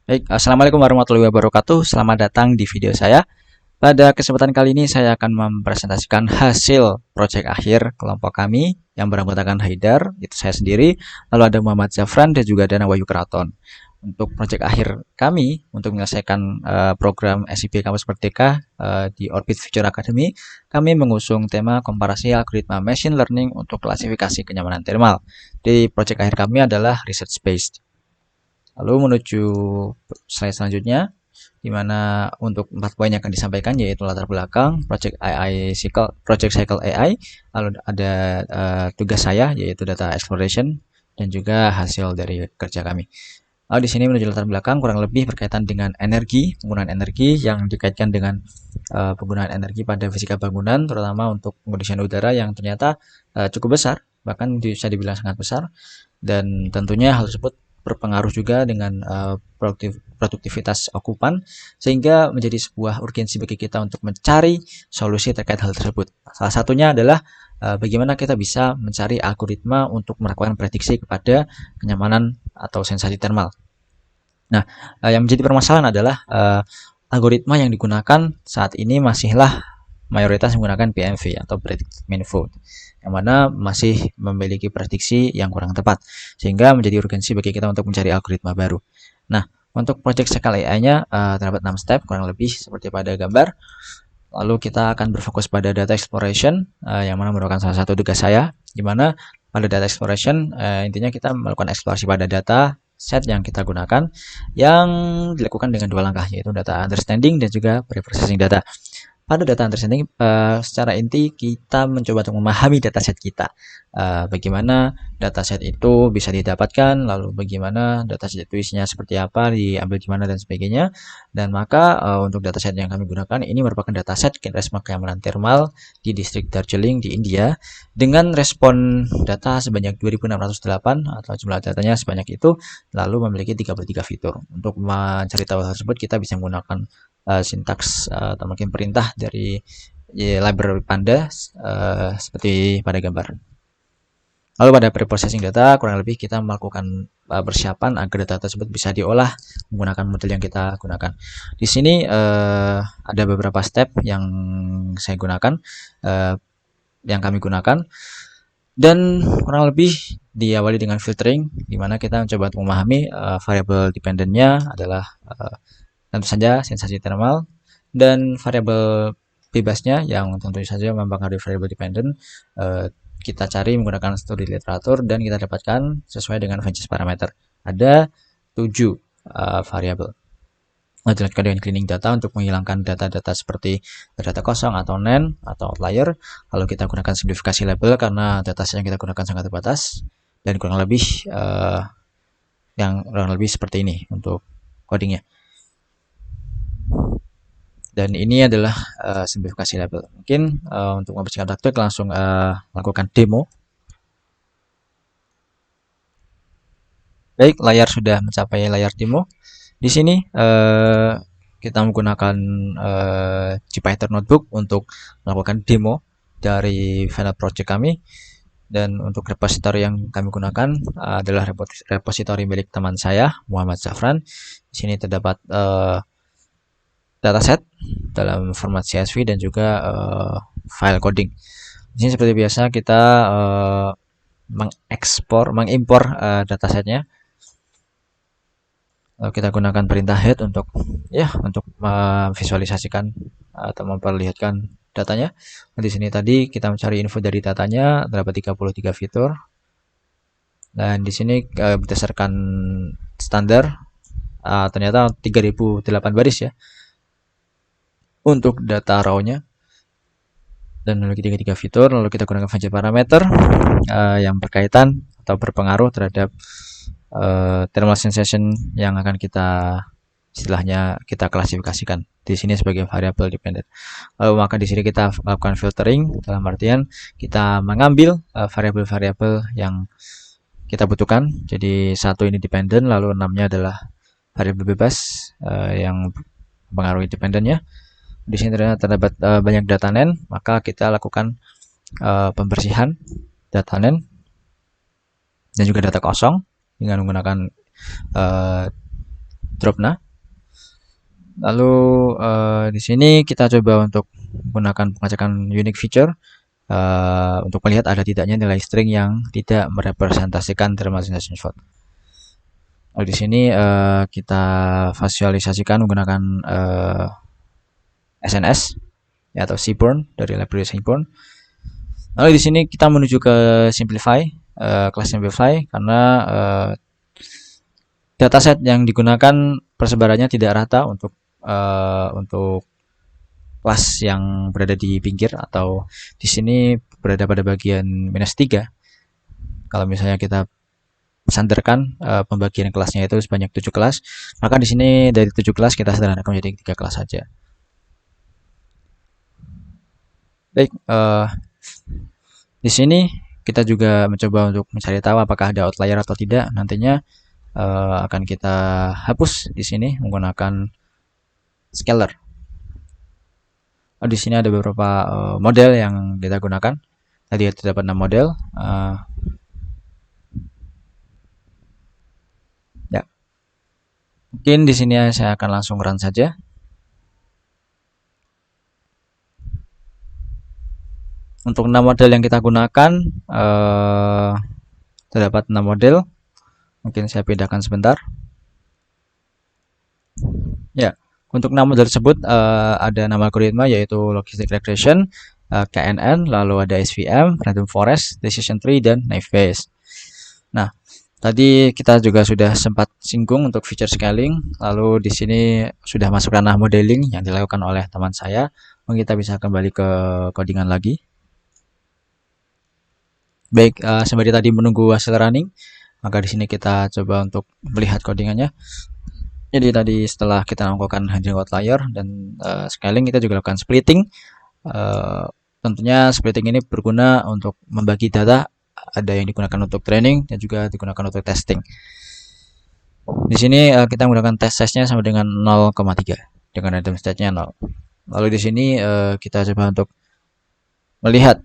Baik, Assalamualaikum warahmatullahi wabarakatuh. Selamat datang di video saya. Pada kesempatan kali ini saya akan mempresentasikan hasil proyek akhir kelompok kami yang beranggotakan Haidar, itu saya sendiri, lalu ada Muhammad Zafran dan juga ada Wahyu Keraton. Untuk proyek akhir kami untuk menyelesaikan program SIP Kampus Merdeka di Orbit Future Academy, kami mengusung tema komparasi algoritma machine learning untuk klasifikasi kenyamanan thermal. Di proyek akhir kami adalah research based. Lalu menuju slide selanjutnya, di mana untuk 4 poin yang akan disampaikan yaitu latar belakang, project cycle AI, lalu ada tugas saya yaitu data exploration dan juga hasil dari kerja kami. Lalu di sini menuju latar belakang kurang lebih berkaitan dengan energi, penggunaan energi yang dikaitkan dengan penggunaan energi pada fisika bangunan, terutama untuk pengondisian udara yang ternyata cukup besar, bahkan bisa dibilang sangat besar, dan tentunya hal tersebut berpengaruh juga dengan produktivitas okupan, sehingga menjadi sebuah urgensi bagi kita untuk mencari solusi terkait hal tersebut. Salah satunya adalah bagaimana kita bisa mencari algoritma untuk melakukan prediksi kepada kenyamanan atau sensasi thermal. Nah, yang menjadi permasalahan adalah algoritma yang digunakan saat ini masihlah mayoritas menggunakan PMV atau Predict Mean Vote, yang mana masih memiliki prediksi yang kurang tepat, sehingga menjadi urgensi bagi kita untuk mencari algoritma baru. Nah, untuk project cycle AI-nya terdapat 6 step kurang lebih seperti pada gambar. Lalu kita akan berfokus pada data exploration, yang mana merupakan salah satu tugas saya, di mana pada data exploration intinya kita melakukan eksplorasi pada data set yang kita gunakan, yang dilakukan dengan 2 langkah, yaitu data understanding dan juga pre-processing data. Pada data understanding, secara inti kita mencoba untuk memahami dataset kita, bagaimana dataset itu bisa didapatkan, lalu bagaimana dataset itu isinya seperti apa, diambil di mana dan sebagainya. Dan maka untuk dataset yang kami gunakan ini merupakan dataset resma kenyamanan thermal di distrik Darjeeling di India, dengan respon data sebanyak 2608 atau jumlah datanya sebanyak itu, lalu memiliki 33 fitur. Untuk mencari tahu hal tersebut kita bisa menggunakan sintaks atau mungkin perintah dari library Panda seperti pada gambar. Lalu pada preprocessing data kurang lebih kita melakukan persiapan agar data tersebut bisa diolah menggunakan model yang kita gunakan. Di sini ada beberapa step yang saya gunakan, yang kami gunakan, dan kurang lebih diawali dengan filtering, di mana kita mencoba untuk memahami variabel dependentnya adalah tentu saja sensasi thermal, dan variabel bebasnya yang tentu saja mempengaruhi variabel dependent kita cari menggunakan studi literatur dan kita dapatkan sesuai dengan Vengeance parameter. Ada 7 variabel. Dilanjutkan dengan cleaning data untuk menghilangkan data-data seperti data kosong atau NaN atau outlier. Lalu kita gunakan simplifikasi label karena dataset yang kita gunakan sangat terbatas, dan kurang lebih seperti ini untuk codingnya. Dan ini adalah simplifikasi label. Mungkin untuk membersihkan waktu langsung lakukan demo. Baik, layar sudah mencapai layar demo. Di sini kita menggunakan Jupyter Notebook untuk melakukan demo dari final project kami. Dan untuk repositori yang kami gunakan adalah repositori milik teman saya, Muhammad Zafran. Di sini terdapat dataset dalam format CSV dan juga file coding. Di sini seperti biasa kita mengimpor datasetnya. Lalu kita gunakan perintah head untuk memvisualisasikan atau memperlihatkan datanya. Di sini tadi kita mencari info dari datanya, terdapat 33 fitur. Dan di sini berdasarkan standar ternyata 3008 baris ya untuk data raw-nya, dan memiliki 33 fitur. Lalu kita gunakan Vengeance parameter yang berkaitan atau berpengaruh terhadap thermal sensation yang akan kita istilahnya kita klasifikasikan di sini sebagai variabel dependent. Lalu maka di sini kita lakukan filtering, dalam artian kita mengambil variabel-variabel yang kita butuhkan. Jadi 1 ini dependent, lalu 6-nya adalah variabel bebas yang mempengaruhi dependentnya. Di sini terdapat banyak data NaN, maka kita lakukan pembersihan data NaN dan juga data kosong dengan menggunakan Drobna. Lalu di sini kita coba untuk menggunakan pengecekan unique feature untuk melihat ada tidaknya nilai string yang tidak merepresentasikan thermal sensation fault. Lalu di sini kita visualisasikan menggunakan SNS ya, atau Seaborn dari library Seaborn. Lalu di sini kita menuju ke simplify, kelas simplify, karena dataset yang digunakan persebarannya tidak rata untuk kelas yang berada di pinggir, atau di sini berada pada bagian -3. Kalau misalnya kita sandarkan pembagian kelasnya itu sebanyak 7 kelas, maka di sini dari 7 kelas kita sederhanakan menjadi 3 kelas saja. Baik, di sini kita juga mencoba untuk mencari tahu apakah ada outlier atau tidak. Nantinya akan kita hapus di sini menggunakan scalar. Di sini ada beberapa model yang kita gunakan. Tadi terdapat 6 model. Ya, mungkin di sini saya akan langsung run saja. Untuk 6 model yang kita gunakan, terdapat 6 model. Mungkin saya pindahkan sebentar. Ya, untuk 6 model tersebut ada nama algoritma yaitu logistic regression, KNN, lalu ada SVM, random forest, decision tree, dan naive bayes. Nah, tadi kita juga sudah sempat singgung untuk feature scaling. Lalu di sini sudah masuk ranah modeling yang dilakukan oleh teman saya. Mungkin kita bisa kembali ke codingan lagi. Baik, sembari tadi menunggu hasil running, maka di sini kita coba untuk melihat codingannya. Jadi tadi setelah kita melakukan handling outlier dan scaling, kita juga lakukan splitting. Tentunya splitting ini berguna untuk membagi data, ada yang digunakan untuk training dan juga digunakan untuk testing. Di sini kita menggunakan test size-nya sama dengan 0,3 dengan random state-nya 0. Lalu di sini kita coba untuk melihat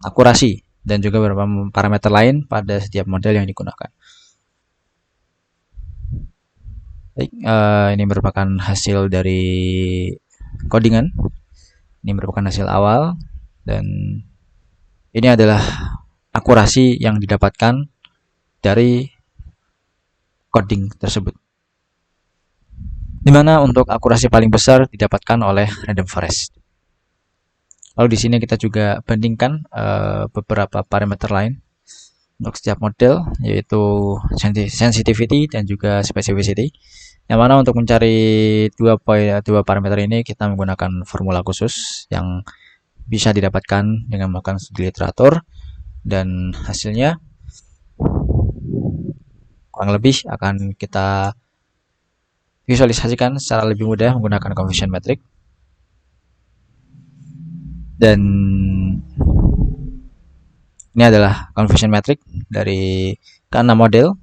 akurasi dan juga beberapa parameter lain pada setiap model yang digunakan. Baik, ini merupakan hasil dari codingan. Ini merupakan hasil awal dan ini adalah akurasi yang didapatkan dari coding tersebut. Dimana untuk akurasi paling besar didapatkan oleh random forest. Lalu di sini kita juga bandingkan beberapa parameter lain untuk setiap model, yaitu sensitivity dan juga specificity. Yang mana untuk mencari dua parameter ini kita menggunakan formula khusus yang bisa didapatkan dengan melakukan studi literatur, dan hasilnya kurang lebih akan kita visualisasikan secara lebih mudah menggunakan confusion metric. Dan ini adalah confusion metric dari ke-6 model.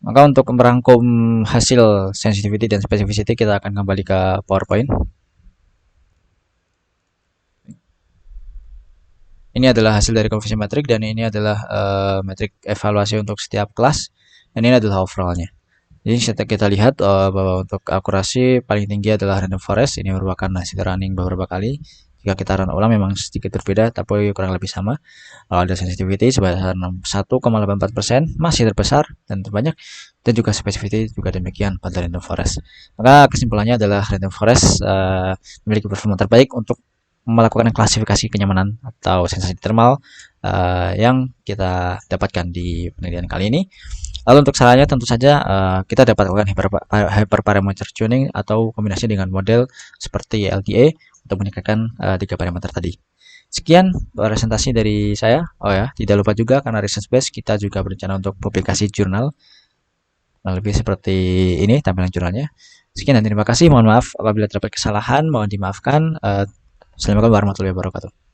Maka untuk merangkum hasil sensitivity dan specificity, kita akan kembali ke PowerPoint. Ini adalah hasil dari confusion metric dan ini adalah metrik evaluasi untuk setiap kelas, dan ini adalah overallnya. Jadi kita lihat bahwa untuk akurasi paling tinggi adalah random forest. Ini merupakan hasil running beberapa kali. Jika kita run ulang memang sedikit berbeda, tapi kurang lebih sama. Kalau ada sensitivity sebesar 1,84%, masih terbesar dan terbanyak, dan juga specificity juga demikian pada random forest. Maka kesimpulannya adalah random forest memiliki performa terbaik untuk melakukan klasifikasi kenyamanan atau sensasi thermal yang kita dapatkan di penelitian kali ini. Lalu untuk sarannya tentu saja kita dapat melakukan hyperparameter tuning atau kombinasi dengan model seperti LDA untuk meningkatkan 3 parameter tadi. Sekian presentasi dari saya. Oh ya, tidak lupa juga karena research base kita juga berencana untuk publikasi jurnal. Lebih seperti ini tampilan jurnalnya. Sekian dan terima kasih. Mohon maaf apabila terdapat kesalahan, mohon dimaafkan. Assalamualaikum warahmatullahi wabarakatuh.